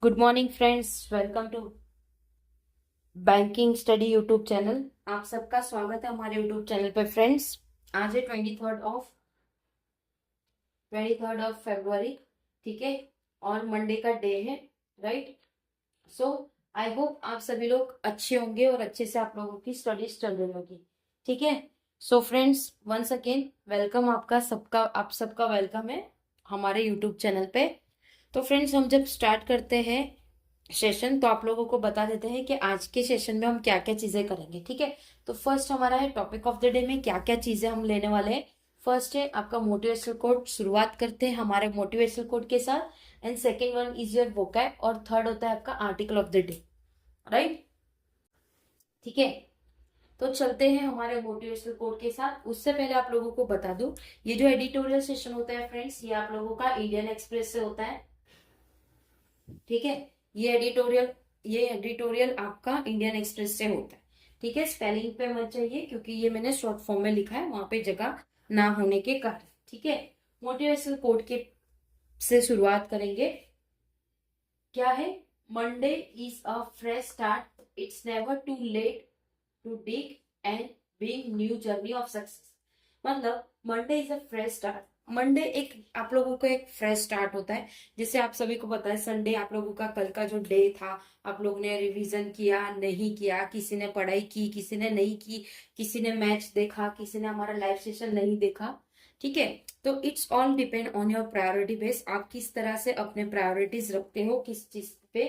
Good morning friends, welcome to banking study YouTube channel. आप सबका स्वागत है हमारे यूट्यूब चैनल पे फ्रेंड्स। आज है ट्वेंटी थर्ड ऑफ फरवरी, ठीक है, और मंडे का डे है, राइट। सो आई होप आप सभी लोग अच्छे होंगे और अच्छे से आप लोगों की स्टडीज चल रही होगी, ठीक है। So friends, once again welcome, आप सबका वेलकम है हमारे यूट्यूब चैनल पे। तो फ्रेंड्स, हम जब स्टार्ट करते हैं सेशन तो आप लोगों को बता देते हैं कि आज के सेशन में हम क्या क्या चीजें करेंगे, ठीक है। तो फर्स्ट हमारा है टॉपिक ऑफ द डे में क्या क्या चीजें हम लेने वाले हैं। फर्स्ट है आपका मोटिवेशनल कोट, शुरुआत करते हैं हमारे मोटिवेशनल कोट के साथ। And second one is your vocab, और थर्ड होता है आपका article of the day, right, ठीक है। तो चलते हैं हमारे मोटिवेशनल कोट के साथ। उससे पहले आप लोगों को बता दूं, ये जो एडिटोरियल सेशन होता है फ्रेंड्स, ये आप लोगों का इंडियन एक्सप्रेस से होता है, ठीक है। ये एडिटोरियल आपका इंडियन एक्सप्रेस से होता है, ठीक है। स्पेलिंग पे मत चाहिए क्योंकि ये मैंने शॉर्ट फॉर्म में लिखा है, वहां पे जगह ना होने के कारण, ठीक है। मोटिवेशनल कोट के से शुरुआत करेंगे। क्या है? Monday is a fresh start, it's never too late to dig and big new journey of success. मतलब Monday is a fresh start. Monday एक आप लोगों का एक फ्रेश स्टार्ट होता है। जैसे आप सभी को पता है, संडे आप लोगों का कल का जो डे था, आप लोगों ने रिवीजन किया नहीं किया, किसी ने पढ़ाई की, किसी ने नहीं की, किसी ने मैच देखा, किसी ने हमारा लाइव सेशन नहीं देखा, ठीक है। तो it's all depend on your priority base, आप किस तरह से अपने प्रायोरिटीज रखते हो किस चीज पे,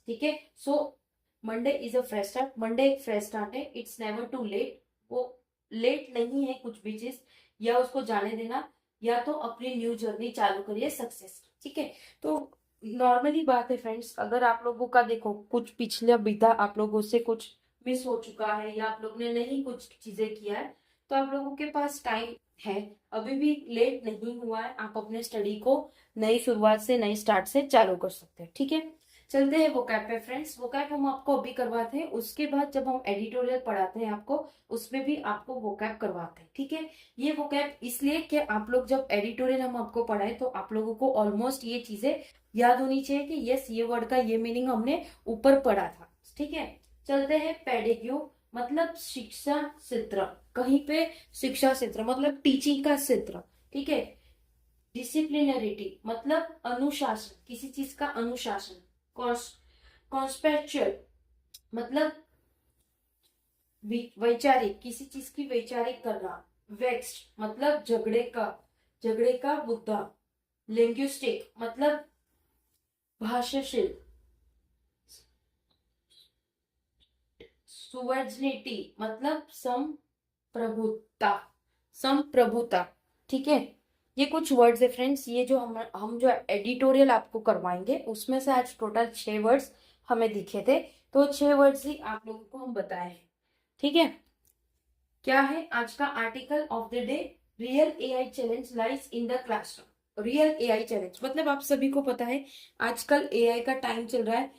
ठीक है। So Monday is a fresh start, Monday एक फ्रेश स्टार्ट है। इट्स नेवर टू लेट, वो लेट नहीं है कुछ भी चीज, या उसको जाने देना, या तो अपनी न्यू जर्नी चालू करिए सक्सेस, ठीक है। तो नॉर्मली बात है फ्रेंड्स, अगर आप लोगों का देखो कुछ पिछले बीता आप लोगों से कुछ मिस हो चुका है, या आप लोग ने नहीं कुछ चीजें किया है, तो आप लोगों के पास टाइम है, अभी भी लेट नहीं हुआ है। आप अपने स्टडी को नई शुरुआत से, नई स्टार्ट से चालू कर सकते हैं, ठीक है। चलते हैं वोकैब पे फ्रेंड्स। वोकैब हम आपको अभी करवाते हैं, उसके बाद जब हम एडिटोरियल पढ़ाते हैं आपको, उसमें भी आपको वोकैब करवाते हैं, ठीक है। ये वोकैब इसलिए कि आप लोग जब एडिटोरियल हम आपको पढ़ाए तो आप लोगों को ऑलमोस्ट ये चीजें याद होनी चाहिए कि यस, ये वर्ड का ये मीनिंग हमने ऊपर पढ़ा था, ठीक है। चलते हैं पेडिग्यू, मतलब शिक्षा क्षेत्र, कहीं पे शिक्षा क्षेत्र मतलब टीचिंग का क्षेत्र, ठीक है। डिसिप्लिनरिटी मतलब अनुशासन, किसी चीज का अनुशासन। कॉन्स्पेक्चुअल मतलब वैचारिक, किसी चीज की वैचारिक करना। वेक्स्ड मतलब झगड़े का मुद्दा। लिंग्विस्टिक मतलब भाषाशील। सुवर्जनिटी मतलब संप्रभुता, ठीक है। ये कुछ वर्ड्स है फ्रेंड्स, ये जो हम जो एडिटोरियल आपको करवाएंगे उसमें से आज टोटल 6 वर्ड्स हमें दिखे थे, तो 6 वर्ड्स ही आप लोगों को हम बताए हैं, ठीक है। क्या है आज का article of the day? Real AI challenge lies in the classroom. Real AI challenge मतलब आप सभी को पता है आजकल एआई का टाइम चल रहा है।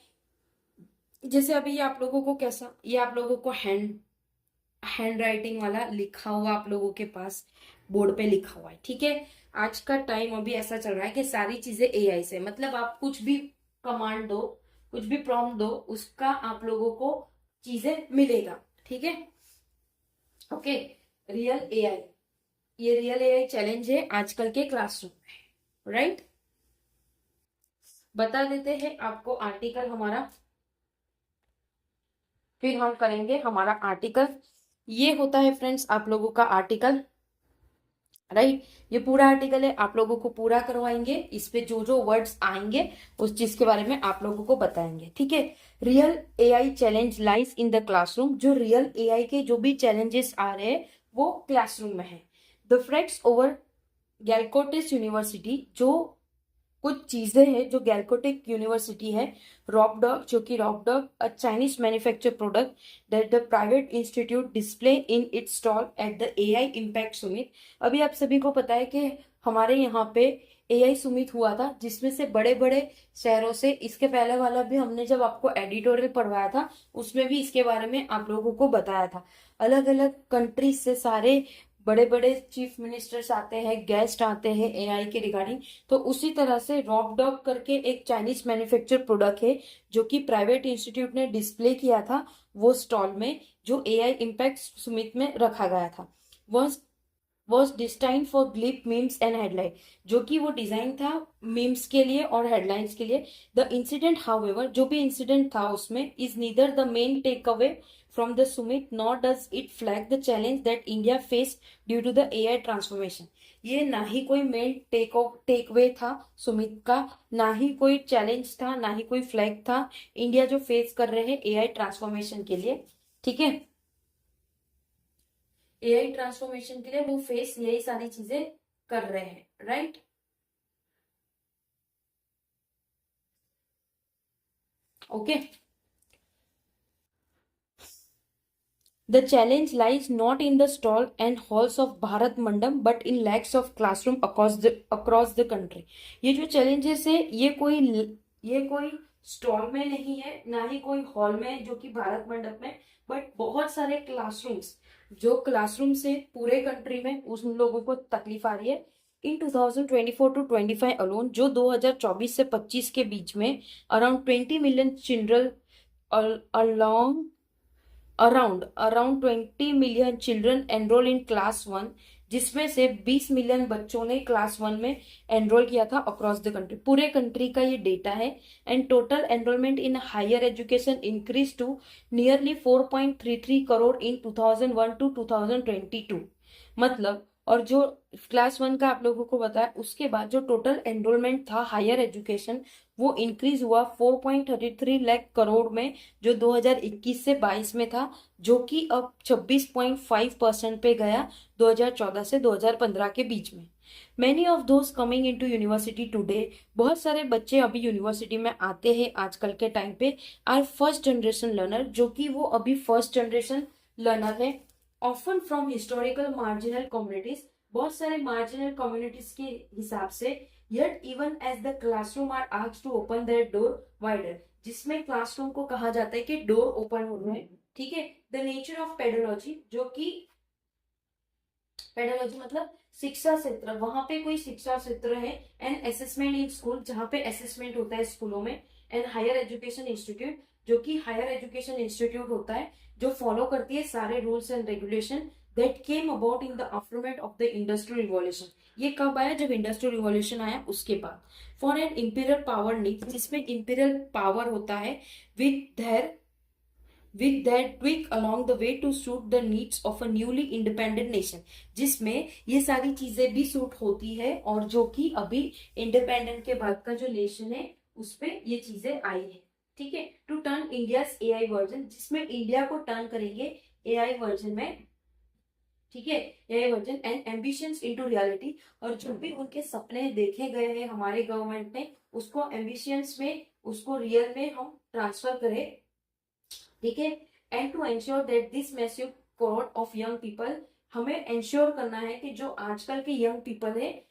जैसे अभी ये आप लोगों को कैसा, ये आप लोगों को हैंड राइटिंग वाला लिखा हुआ आप लोगों के पास बोर्ड पे लिखा हुआ है, ठीक है। आज का टाइम अभी ऐसा चल रहा है कि सारी चीजें एआई से, मतलब आप कुछ भी कमांड दो, कुछ भी प्रॉम्प्ट दो, उसका आप लोगों को चीजें मिलेगा, ठीक है। ओके, रियल एआई, ये रियल एआई चैलेंज है आजकल के क्लासरूम में, राइट। बता देते हैं आपको आर्टिकल हमारा, फिर हम करेंगे हमारा आर्टिकल। ये होता है फ्रेंड्स आप लोगों का आर्टिकल, राइट। ये पूरा आर्टिकल है, आप लोगों को पूरा करवाएंगे, इस पे जो जो वर्ड्स आएंगे उस चीज के बारे में आप लोगों को बताएंगे, ठीक है। Real AI challenge lies in the classroom, जो रियल एआई के जो भी चैलेंजेस आ रहे हैं वो क्लासरूम में है। द फ्रेट्स ओवर गैलकोटिस यूनिवर्सिटी, जो कुछ चीजें हैं जो गैलकोटिक यूनिवर्सिटी है। रॉकडॉग, जो कि Rockdog a Chinese manufacture product that the private institute display in its stall at the AI impact summit. अभी आप सभी को पता है कि हमारे यहाँ पे एआई सुमित हुआ था, जिसमें से बड़े बड़े शहरों से, इसके पहले वाला भी हमने जब आपको एडिटोरियल पढ़वाया था उसमें भी इसके बारे में आप लोगों को बताया था। अलग अलग कंट्रीज से सारे बड़े बड़े चीफ मिनिस्टर्स आते हैं, गेस्ट आते हैं एआई के रिगार्डिंग। तो उसी तरह से रॉकडॉग करके एक चाइनीज मैन्युफैक्चर प्रोडक्ट है जो कि प्राइवेट इंस्टीट्यूट ने डिस्प्ले किया था वो स्टॉल में, जो एआई इम्पैक्ट सुमित में रखा गया था। Was design for ग्लिप memes and headline, जो कि वो डिजाइन था मीम्स के लिए और हेडलाइंस के लिए। द इंसिडेंट हाउएवर, जो भी इंसिडेंट था उसमें, is neither the main take away from the summit nor does it flag the challenge that India face due to the AI transformation. ये ना ही कोई मेन टेक अवे था सुमित का, ना ही कोई चैलेंज था, ना ही कोई फ्लैग था इंडिया जो फेस कर रहे हैं एआई ट्रांसफॉर्मेशन के लिए। ठीक है, एआई ट्रांसफॉर्मेशन के लिए वो फेस यही सारी चीजें कर रहे हैं, right. Okay, the challenge lies not in the stall and halls of Bharat Mandap but in lacks of classroom across the country. ये जो चैलेंजेस है ये कोई स्टॉल में नहीं है, ना ही कोई हॉल में जो कि भारत मंडप में, बट बहुत सारे क्लासरूम्स, जो क्लासरूम से पूरे कंट्री में उन लोगों को तकलीफ आ रही है। इन 2024 टू 25 अलोन, जो 2024 से 25 के बीच में around 20 million children along around 20 million children enrol in class 1, जिसमें से 20 मिलियन बच्चों ने क्लास 1 में एनरोल किया था अक्रॉस द कंट्री। पूरे कंट्री का ये डेटा है। And total enrolment in higher education increase to nearly 4.33 crore in 2001 to 2022। मतलब, और जो क्लास 1 का आप लोगों को बताया, उसके बाद जो टोटल एनरोलमेंट था हायर एजुकेशन, वो इंक्रीज हुआ 4.33 लाख करोड़ में, जो 2021 से 22 में था, जो कि अब 26.5% पे गया 2014 से 2015 के बीच में। Many of those coming into university today, बहुत सारे बच्चे अभी यूनिवर्सिटी में आते हैं आजकल के टाइम पे, आर फर्स्ट जनरेशन लर्नर, जो कि वो अभी फर्स्ट जनरेशन लर्नर है। Often from historical marginal communities, बहुत सारे मार्जिनल कम्युनिटीज के हिसाब से। Yet even as the classroom are asked to open their door wider, जिसमें क्लासरूम को कहा जाता है कि डोर ओपन हो रहे हैं। ठीक है, द नेचर ऑफ पेडोलॉजी, जो कि पेडोलॉजी मतलब शिक्षा क्षेत्र, वहां पे कोई शिक्षा क्षेत्र है। एंड असेसमेंट इन स्कूल, जहाँ पे असेसमेंट होता है स्कूलों में। एंड हायर एजुकेशन इंस्टीट्यूट, जो कि हायर एजुकेशन इंस्टीट्यूट होता है जो फॉलो करती है सारे rules and regulation that came about in the aftermath of the industrial revolution. ये कब आया? जब इंडस्ट्रियल रिवॉल्यूशन आया उसके बाद। For an imperial power need, जिसमें इंपीरियल पावर होता है with that tweak along the way to suit the needs of a newly independent nation, जिसमें ये सारी चीजें भी सूट होती है और जो कि अभी इंडिपेंडेंट के बाद का जो नेशन है उस पे ये चीजें आई है। ठीक है, to turn India AI version, जिसमें इंडिया को टर्न करेंगे एआई वर्जन में। ठीक है, AI version and ambitions into reality, और जो भी उनके सपने देखे गए हैं हमारे गवर्नमेंट ने, उसको एम्बिशंस में, उसको रियल में हम ट्रांसफर करें। ठीक है, and to ensure that this massive cohort of young people, हमें एंश्योर करना है कि जो आजकल के यंग पीपल है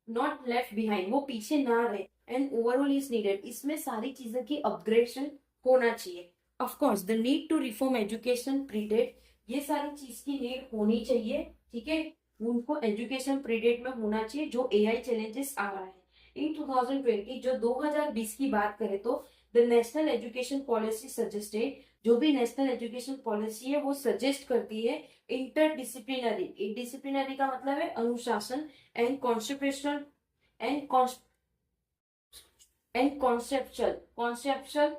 नॉट लेफ्ट बिहाइंड, वो पीछे ना रहे। एंड ओवरऑल इज नीडेड, इसमें सारी चीजों की अपग्रेडेशन होना चाहिए। Of course the need to reform education predate, ये सारी चीज की नीड होनी चाहिए। ठीक है, उनको एजुकेशन प्रीडेट में होना चाहिए जो एआई चैलेंजेस आ रहा है। इन 2020, जो 2020 की बात करें तो the national education policy suggested, जो भी नेशनल एजुकेशन पॉलिसी है वो सजेस्ट करती है इंटरडिसिप्लिनरी, डिसिप्लिनरी का मतलब है अनुशासन, and conceptional and conceptual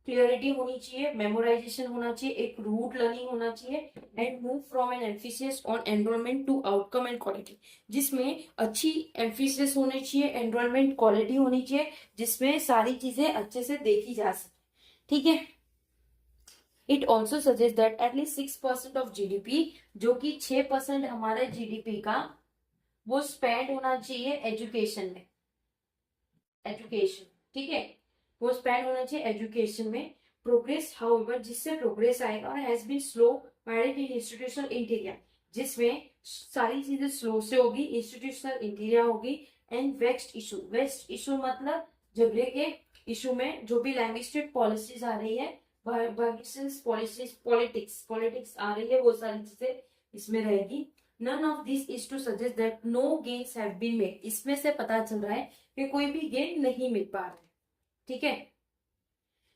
clarity होनी चाहिए, मेमोराइजेशन होना चाहिए, एक रूट लर्निंग होना चाहिए। And move from an emphasis on enrolment to outcome and quality, जिसमें अच्छी एम्फेसिस होनी चाहिए, एनरोलमेंट क्वालिटी होनी चाहिए, जिसमें सारी चीजें अच्छे से देखी जा सके। ठीक है, it also suggest that at least 6% of GDP, जो कि 6% हमारे जीडीपी का, वो स्पेंड होना चाहिए एजुकेशन में। एजुकेशन, ठीक है, वो स्पेंड होना चाहिए एजुकेशन में। प्रोग्रेस हाउएवर, जिससे प्रोग्रेस आएगा, और has been slow mired in institutional interior, जिसमें सारी चीजें स्लो से होगी, इंस्टीट्यूशनल इंटीरियर होगी। एंड वेस्ट इशू मतलब झगड़े के इशू में जो भी लैंग्वेज पॉलिसीज आ रही है, पॉलिटिक्स आ रही है, वो सारी चीजें इसमें रहेगी। none of this is to suggest that no gains have been made. इसमें से पता चल रहा है कि कोई भी गेन नहीं मिल पा रहा है, ठीक है।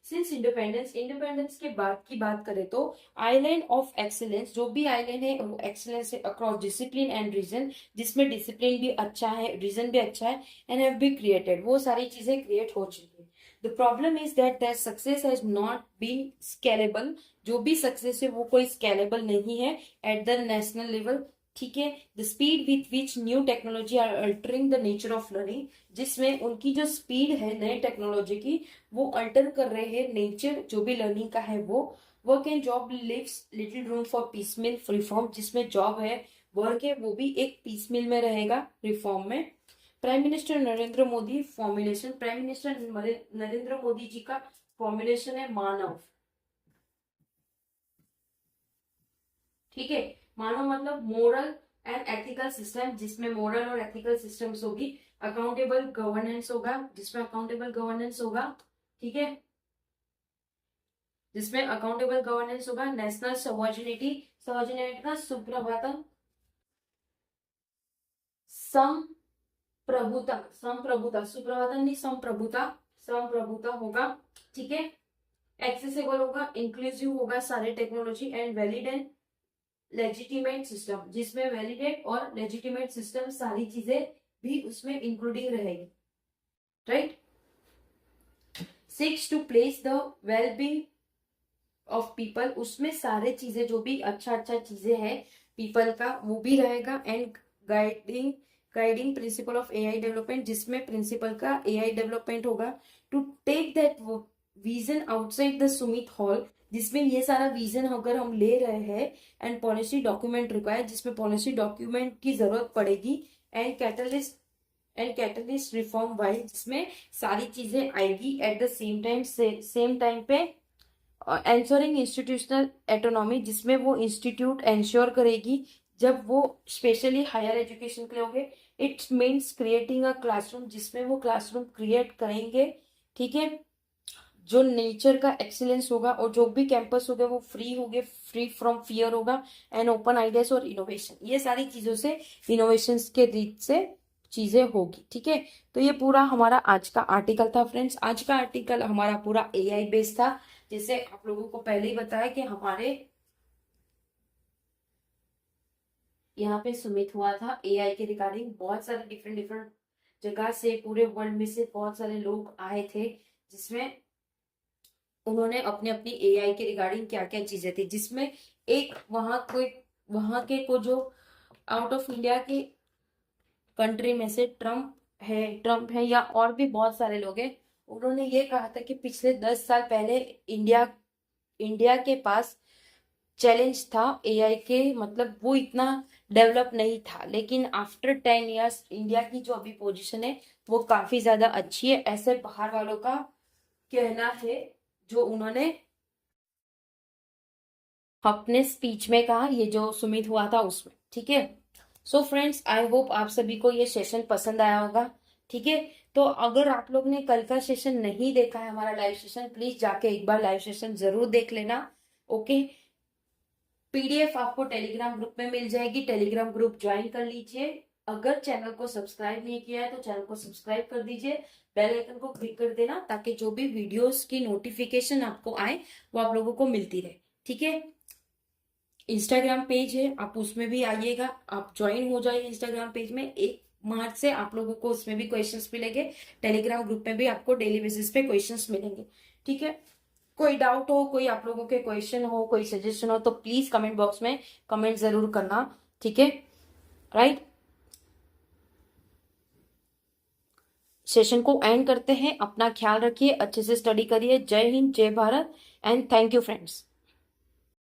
सिंस इंडिपेंडेंस के बाद की बात करें तो आइलैंड ऑफ एक्सीलेंस, जो भी आइलैंड है वो एक्सीलेंस है अक्रॉस डिसिप्लिन एंड रीजन, जिसमें डिसिप्लिन भी अच्छा है, रीजन भी अच्छा है, एंड हैव बी क्रिएटेड, वो सारी चीजें क्रिएट हो चुकी है। The problem is that that success has not been scalable, जो भी सक्सेस है वो कोई स्केलेबल नहीं है एट द नेशनल लेवल, ठीक है। The speed with which new technology are altering the nature of learning, जिसमें उनकी जो स्पीड है नई टेक्नोलॉजी की वो अल्टर कर रहे हैं नेचर जो भी लर्निंग का है वो। Work and job leaves little room for piecemeal reform, जिसमें जॉब है वर्क है वो भी एक पीसमिल में रहेगा रिफॉर्म में। Prime minister Narendra Modi formulation, prime minister Narendra Modi ji का फॉर्मुलेशन है मानव, ठीक है। मानव मतलब मोरल एंड एथिकल सिस्टम, जिसमें मोरल और एथिकल सिस्टम्स होगी। अकाउंटेबल गवर्नेंस होगा, जिसमें अकाउंटेबल गवर्नेंस होगा, ठीक है, जिसमें अकाउंटेबल गवर्नेंस होगा। नेशनल सॉवरेनिटी, सॉवरेनिटी का सुप्रभातम, संप्रभुता, संप्रभुता, सुप्रभातम नहीं संप्रभुता, संप्रभुता होगा, ठीक है। एक्सेसिबल होगा, इंक्लूसिव होगा सारे technology, and valid and legitimate system, जिसमें वैलिडेट और लेजिटिमेट सिस्टम सारी चीजें भी उसमें इंक्लूडिंग रहेगी, right. 6 to place the wellbeing of people, उसमें सारे चीजें जो भी अच्छा अच्छा चीजें हैं पीपल का वो भी रहेगा। And guiding principle of AI development, जिसमें प्रिंसिपल का एआई डेवलपमेंट होगा। To take that vision outside the summit hall, जिसमें ये सारा विजन अगर हम ले रहे हैं। एंड पॉलिसी डॉक्यूमेंट रिक्वायर्ड, जिसमें पॉलिसी डॉक्यूमेंट की जरूरत पड़ेगी। एंड कैटलिस्ट रिफॉर्म वाइज, जिसमें सारी चीजें आएगी एट द सेम टाइम पे। एंश्योरिंग इंस्टीट्यूशनल एटोनॉमी, जिसमें वो इंस्टीट्यूट एंश्योर करेगी जब वो स्पेशली हायर एजुकेशन के लिए होंगे। It's means creating a classroom, जिसमें वो क्लासरूम क्रिएट करेंगे, ठीक है, जो नेचर का एक्सीलेंस होगा। और जो भी कैंपस होगा वो फ्री होंगे, फ्री फ्रॉम फियर होगा, एंड ओपन आइडियाज और इनोवेशन, ये सारी चीजों से इनोवेशन के रीत से चीजें होगी, ठीक है। तो ये पूरा हमारा आज का आर्टिकल था फ्रेंड्स। आज का आर्टिकल हमारा पूरा एआई बेस्ड था, जैसे आप लोगों को पहले ही बताया कि हमारे यहाँ पे सुमित हुआ था एआई के रिगार्डिंग। बहुत सारे डिफरेंट जगह से, पूरे वर्ल्ड में से बहुत सारे लोग आए थे, जिसमें उन्होंने अपनी अपनी एआई के रिगार्डिंग क्या क्या चीजें थी। जिसमें एक वहां के को जो आउट ऑफ इंडिया के कंट्री में से ट्रम्प है या और भी बहुत सारे लोग हैं। उन्होंने ये कहा था कि पिछले 10 साल पहले इंडिया के पास चैलेंज था एआई के, मतलब वो इतना डेवलप नहीं था, लेकिन आफ्टर 10 इयर्स इंडिया की जो अभी पोजीशन है वो काफी ज्यादा अच्छी है, ऐसे बाहर वालों का कहना है, जो उन्होंने अपने स्पीच में कहा, ये जो सुमित हुआ था उसमें, ठीक है। सो फ्रेंड्स, आई होप आप सभी को ये सेशन पसंद आया होगा, ठीक है। तो अगर आप लोग ने कल का सेशन नहीं देखा है हमारा लाइव सेशन, प्लीज जाके एक बार लाइव सेशन जरूर देख लेना, ओके। पीडीएफ आपको टेलीग्राम ग्रुप में मिल जाएगी, टेलीग्राम ग्रुप ज्वाइन कर लीजिए। अगर चैनल को सब्सक्राइब नहीं किया है तो चैनल को सब्सक्राइब कर दीजिए, बेल आइकन को क्लिक कर देना, ताकि जो भी वीडियोस की नोटिफिकेशन आपको आए वो आप लोगों को मिलती रहे, ठीक है। इंस्टाग्राम पेज है, आप उसमें भी आइएगा, आप ज्वाइन हो जाइए इंस्टाग्राम पेज में। 1 मार्च से आप लोगों को उसमें भी क्वेश्चंस मिलेंगे, टेलीग्राम ग्रुप में भी आपको डेली बेसिस पे क्वेश्चंस मिलेंगे, ठीक है। कोई डाउट हो, कोई आप लोगों के क्वेश्चन हो, कोई सजेशन हो, तो प्लीज कमेंट बॉक्स में कमेंट जरूर करना, ठीक है, राइट। सेशन को एंड करते हैं, अपना ख्याल रखिए, अच्छे से स्टडी करिए। जय हिंद, जय Bharat, and thank you friends.